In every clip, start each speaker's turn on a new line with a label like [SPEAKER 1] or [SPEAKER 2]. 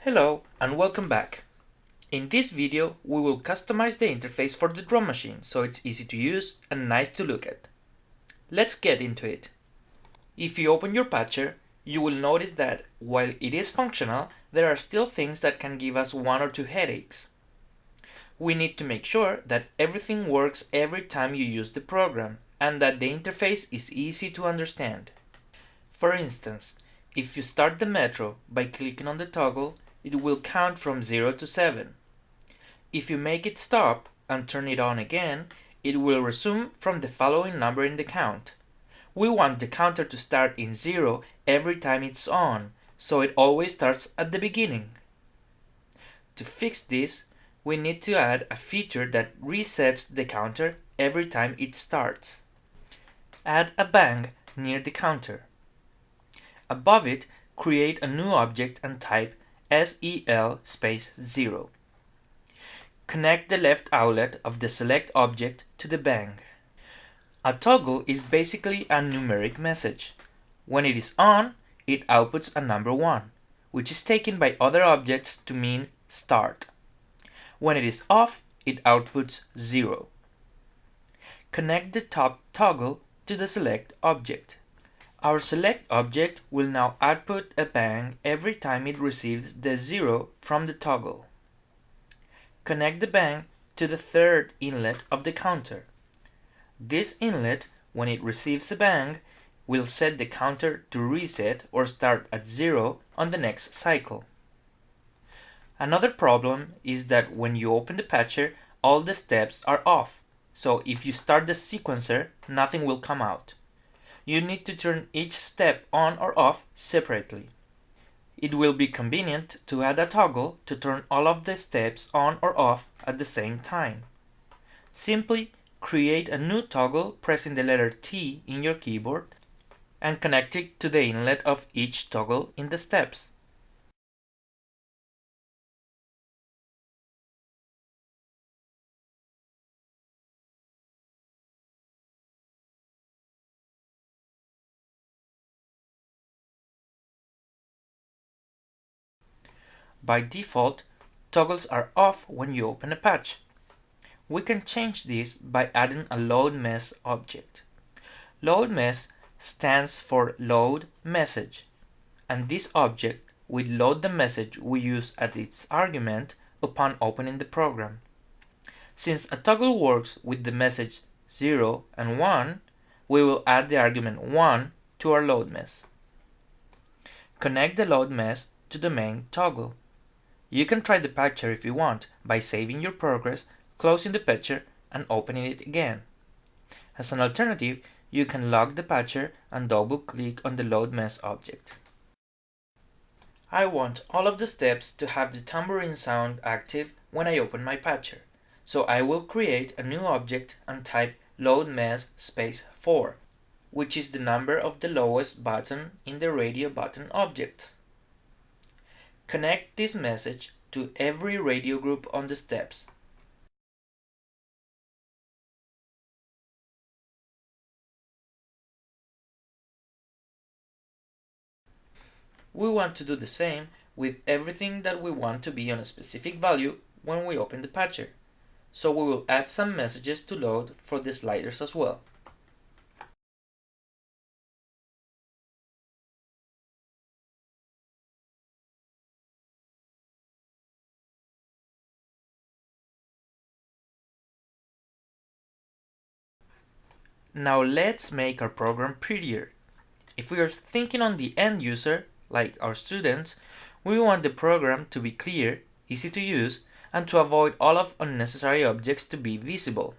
[SPEAKER 1] Hello and welcome back. In this video we will customize the interface for the drum machine so it's easy to use and nice to look at. Let's get into it. If you open your patcher, you will notice that while it is functional, there are still things that can give us one or two headaches. We need to make sure that everything works every time you use the program and that the interface is easy to understand. For instance, if you start the metro by clicking on the toggle, it will count from 0 to 7. If you make it stop and turn it on again, it will resume from the following number in the count. We want the counter to start in 0 every time it's on, so it always starts at the beginning. To fix this, we need to add a feature that resets the counter every time it starts. Add a bang near the counter. Above it, create a new object and type SEL space 0. Connect the left outlet of the select object to the bang. A toggle is basically a numeric message. When it is on, it outputs a number 1, which is taken by other objects to mean start. When it is off, it outputs 0. Connect the top toggle to the select object. Our select object will now output a bang every time it receives the 0 from the toggle. Connect the bang to the third inlet of the counter. This inlet, when it receives a bang, will set the counter to reset or start at 0 on the next cycle. Another problem is that when you open the patcher, all the steps are off, so if you start the sequencer, nothing will come out. You need to turn each step on or off separately. It will be convenient to add a toggle to turn all of the steps on or off at the same time. Simply create a new toggle pressing the letter T in your keyboard and connect it to the inlet of each toggle in the steps. By default, toggles are off when you open a patch. We can change this by adding a load mess object. Load mess stands for load message, and this object will load the message we use as its argument upon opening the program. Since a toggle works with the message 0 and 1, we will add the argument 1 to our load mess. Connect the load mess to the main toggle. You can try the patcher if you want by saving your progress, closing the patcher, and opening it again. As an alternative, you can lock the patcher and double-click on the load mess object. I want all of the steps to have the tambourine sound active when I open my patcher, so I will create a new object and type load mess space 4, which is the number of the lowest button in the radio button object. Connect this message to every radio group on the steps. We want to do the same with everything that we want to be on a specific value when we open the patcher, so we will add some messages to load for the sliders as well. Now let's make our program prettier. If we are thinking on the end user, like our students, we want the program to be clear, easy to use, and to avoid all of unnecessary objects to be visible.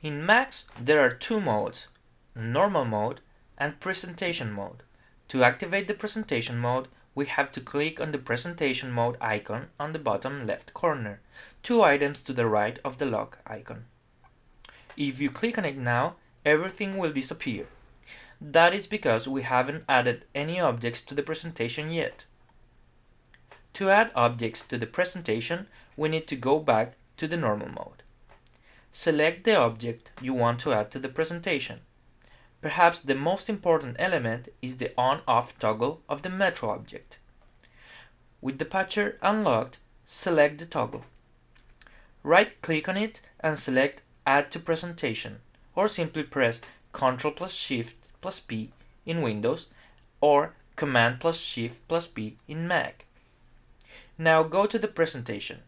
[SPEAKER 1] In Macs, there are two modes, normal mode and presentation mode. To activate the presentation mode, we have to click on the presentation mode icon on the bottom left corner, 2 items to the right of the lock icon. If you click on it now, everything will disappear. That is because we haven't added any objects to the presentation yet. To add objects to the presentation, we need to go back to the normal mode. Select the object you want to add to the presentation. Perhaps the most important element is the on-off toggle of the metro object. With the patcher unlocked, select the toggle. Right-click on it and select Add to Presentation, or simply press Ctrl plus Shift plus P in Windows or Command plus Shift plus P in Mac. Now go to the presentation.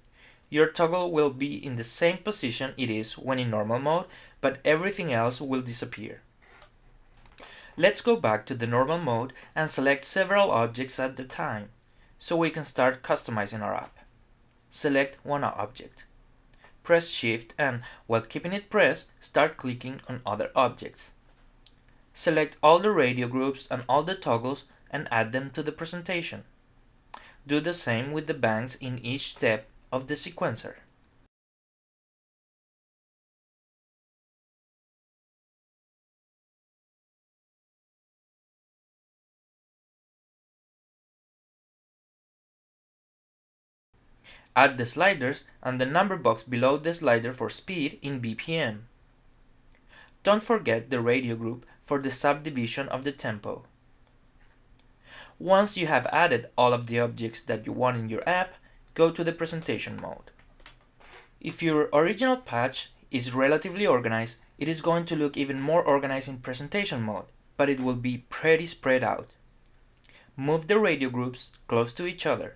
[SPEAKER 1] Your toggle will be in the same position it is when in normal mode, but everything else will disappear. Let's go back to the normal mode and select several objects at a time, so we can start customizing our app. Select one object. Press Shift and, while keeping it pressed, start clicking on other objects. Select all the radio groups and all the toggles and add them to the presentation. Do the same with the banks in each step of the sequencer. Add the sliders and the number box below the slider for speed in BPM. Don't forget the radio group for the subdivision of the tempo. Once you have added all of the objects that you want in your app, go to the presentation mode. If your original patch is relatively organized, it is going to look even more organized in presentation mode, but it will be pretty spread out. Move the radio groups close to each other.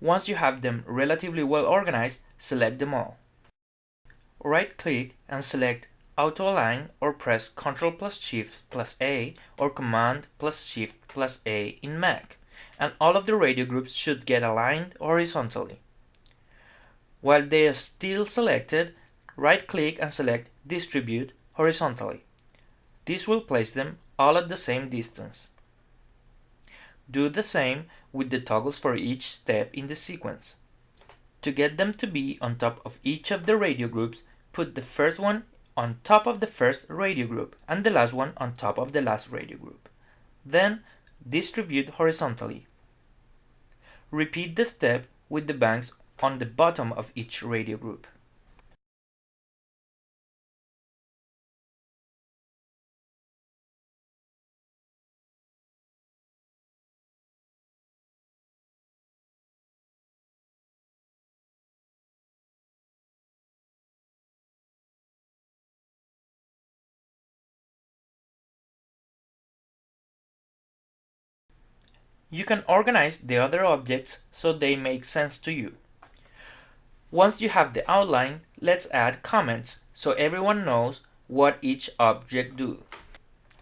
[SPEAKER 1] Once you have them relatively well organized, select them all. Right-click and select Auto Align or press Ctrl plus Shift plus A or Command plus Shift plus A in Mac, and all of the radio groups should get aligned horizontally. While they are still selected, right-click and select Distribute horizontally. This will place them all at the same distance. Do the same with the toggles for each step in the sequence. To get them to be on top of each of the radio groups, put the first one on top of the first radio group and the last one on top of the last radio group. Then distribute horizontally. Repeat the step with the banks on the bottom of each radio group. You can organize the other objects so they make sense to you. Once you have the outline, let's add comments so everyone knows what each object do.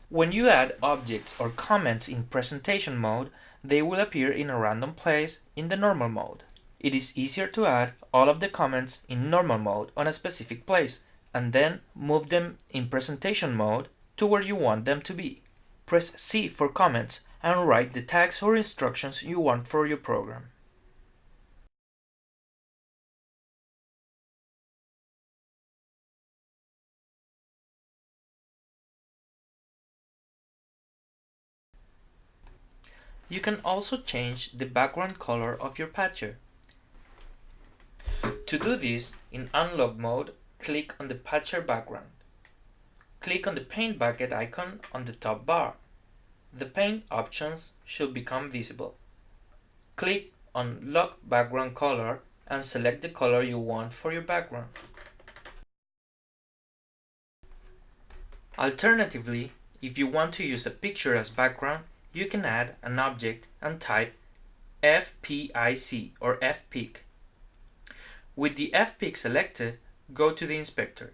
[SPEAKER 1] When you add objects or comments in presentation mode, they will appear in a random place in the normal mode. It is easier to add all of the comments in normal mode on a specific place and then move them in presentation mode to where you want them to be. Press C for comments and write the tags or instructions you want for your program. You can also change the background color of your patcher. To do this, in Unlock mode, click on the patcher background. Click on the paint bucket icon on the top bar. The paint options should become visible. Click on Lock Background Color and select the color you want for your background. Alternatively, if you want to use a picture as background, you can add an object and type FPIC or FPIC. With the FPIC selected, go to the inspector.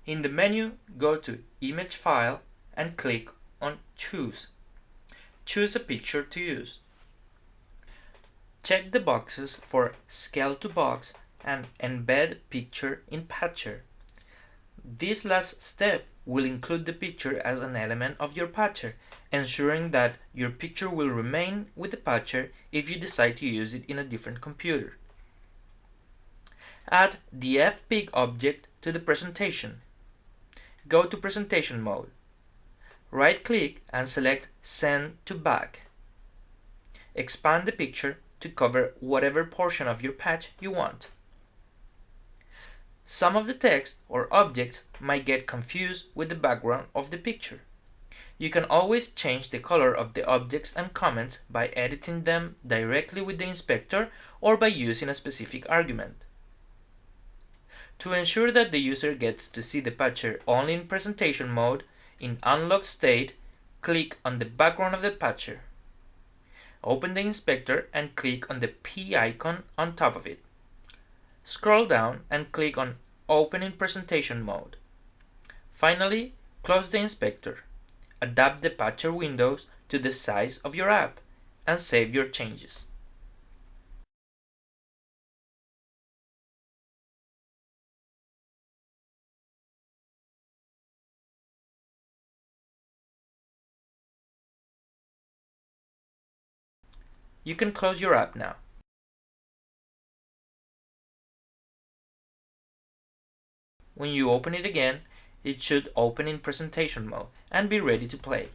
[SPEAKER 1] In the menu, go to Image File and click on Choose. Choose a picture to use. Check the boxes for Scale to Box and Embed Picture in Patcher. This last step will include the picture as an element of your patcher, ensuring that your picture will remain with the patcher if you decide to use it in a different computer. Add the FPIC object to the presentation. Go to Presentation mode. Right-click and select Send to Back. Expand the picture to cover whatever portion of your patch you want. Some of the text or objects might get confused with the background of the picture. You can always change the color of the objects and comments by editing them directly with the inspector or by using a specific argument. To ensure that the user gets to see the patcher only in presentation mode, in unlocked state, click on the background of the patcher. Open the inspector and click on the P icon on top of it. Scroll down and click on Open in presentation mode. Finally, close the inspector. Adapt the patcher windows to the size of your app and save your changes. You can close your app now. When you open it again, it should open in presentation mode and be ready to play.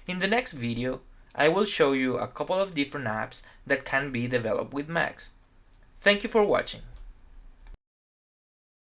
[SPEAKER 1] In the next video, I will show you a couple of different apps that can be developed with Max. Thank you for watching.